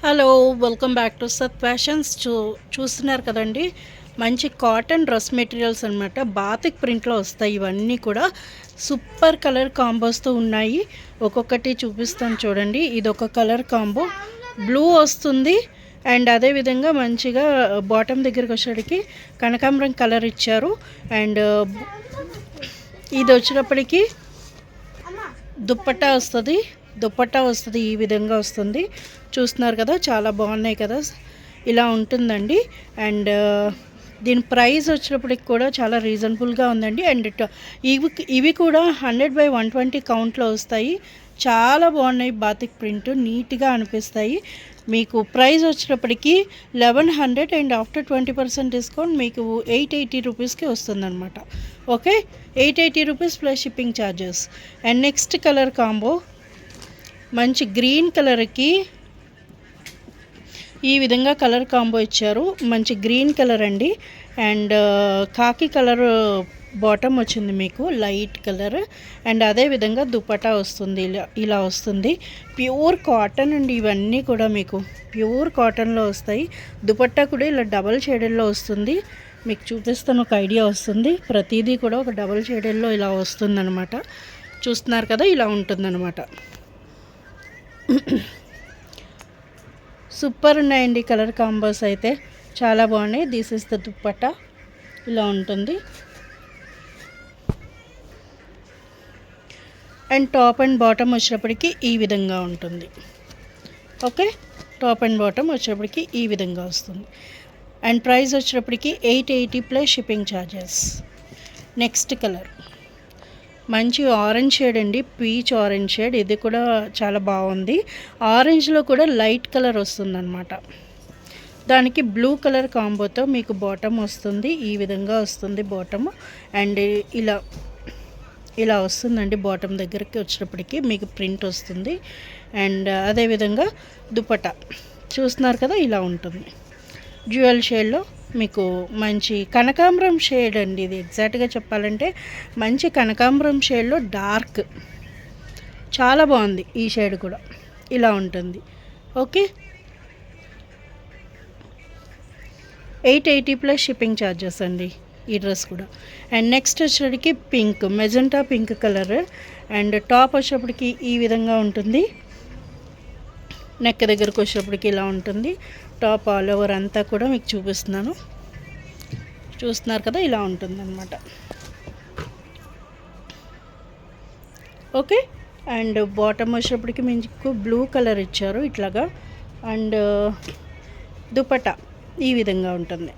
Hello, welcome back to సత్ fashions. చూస్తున్నారు కదండి, మంచి కాటన్ డ్రెస్ మెటీరియల్స్ అనమాట. బాతిక్ ప్రింట్లో వస్తాయి. ఇవన్నీ కూడా సూపర్ కలర్ కాంబోస్తో ఉన్నాయి. ఒక్కొక్కటి చూపిస్తాను చూడండి. ఇది ఒక కలర్ కాంబో, బ్లూ వస్తుంది. అండ్ అదేవిధంగా మంచిగా బాటమ్ దగ్గరికి వచ్చేటికి కనకాంబరం కలర్ ఇచ్చారు. అండ్ ఇది వచ్చినప్పటికీ దుప్పట్టా వస్తుంది. ఈ విధంగా వస్తుంది. చూస్తున్నారు కదా, చాలా బాగున్నాయి కదా. ఇలా ఉంటుందండి. అండ్ దీని ప్రైస్ వచ్చినప్పటికి కూడా చాలా రీజనబుల్గా ఉందండి. అండ్ ఇవి కూడా 100/120 కౌంట్లో వస్తాయి. చాలా బాగున్నాయి. బాతిక్ ప్రింట్ నీట్గా అనిపిస్తాయి. మీకు ప్రైస్ వచ్చినప్పటికీ 1100 అండ్ ఆఫ్టర్ 20% డిస్కౌంట్ మీకు 880 రూపీస్కి వస్తుందన్నమాట. Okay, 880 rupees plus shipping charges. And next colour combo మంచి గ్రీన్ కలర్కి ఈ విధంగా కలర్ కాంబో ఇచ్చారు. మంచి గ్రీన్ కలర్ అండి. అండ్ కాకి కలర్ బాటమ్ వచ్చింది మీకు, లైట్ కలర్. అండ్ అదేవిధంగా దుపట్టా వస్తుంది. ఇలా వస్తుంది. ప్యూర్ కాటన్ అండి. ఇవన్నీ కూడా మీకు ప్యూర్ కాటన్లో వస్తాయి. దుపట్టా కూడా ఇలా డబల్ షేడెడ్లో వస్తుంది. మీకు చూపిస్తాను, ఒక ఐడియా వస్తుంది. ప్రతిదీ కూడా ఒక డబల్ షేడెడ్లో ఇలా వస్తుందన్నమాట. చూస్తున్నారు కదా, ఇలా ఉంటుందన్నమాట. సూపర్ ఉన్నాయండి కలర్ కాంబోస్ అయితే, చాలా బాగున్నాయి. దిస్ ఇస్ ద దుప్పట్టా, ఇలా ఉంటుంది. అండ్ టాప్ అండ్ బాటమ్ వచ్చేటప్పటికి ఈ విధంగా ఉంటుంది. ఓకే, టాప్ అండ్ బాటమ్ వచ్చేటప్పటికి ఈ విధంగా వస్తుంది. అండ్ ప్రైస్ వచ్చేటప్పటికి 880 plus shipping charges. Next colour మంచి ఆరెంజ్ షేడ్ అండి, పీచ్ ఆరెంజ్ షేడ్. ఇది కూడా చాలా బాగుంది. ఆరెంజ్లో కూడా లైట్ కలర్ వస్తుందన్నమాట. దానికి బ్లూ కలర్ కాంబోతో మీకు బాటమ్ వస్తుంది. ఈ విధంగా వస్తుంది బాటమ్. అండ్ ఇలా వస్తుందండి. బాటమ్ దగ్గరికి వచ్చేటప్పటికి మీకు ప్రింట్ వస్తుంది. అండ్ అదేవిధంగా దుపట్టా చూస్తున్నారు కదా, ఇలా ఉంటుంది. డ్యూయల్ షేడ్లో మీకు మంచి కనకాంబరం షేడ్ అండి. ఇది ఎగ్జాక్ట్గా చెప్పాలంటే మంచి కనకాంబరం షేడ్లో డార్క్, చాలా బాగుంది. ఈ షేడ్ కూడా ఇలా ఉంటుంది. ఓకే, 880 ప్లస్ షిప్పింగ్ ఛార్జెస్ అండి ఈ డ్రెస్ కూడా. అండ్ నెక్స్ట్ వచ్చేటికి pink, magenta pink colour. And top వచ్చేటప్పటికి ఈ విధంగా ఉంటుంది. నెక్ దగ్గరకు వచ్చేటప్పటికి ఇలా ఉంటుంది. టాప్ ఆల్ ఓవర్ అంతా కూడా మీకు చూపిస్తున్నాను. చూస్తున్నారు కదా, ఇలా ఉంటుందన్నమాట. ఓకే, అండ్ బాటమ్ వచ్చేటప్పటికి మీకు బ్లూ కలర్ ఇచ్చారు ఇట్లాగా. అండ్ దుపట్టా ఈ విధంగా ఉంటుంది.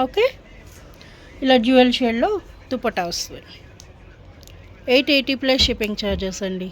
ఓకే, ఇలా డ్యూయల్ షేడ్లో దుపట్టా వస్తుంది. 880 ప్లస్ షిప్పింగ్ ఛార్జెస్ అండి.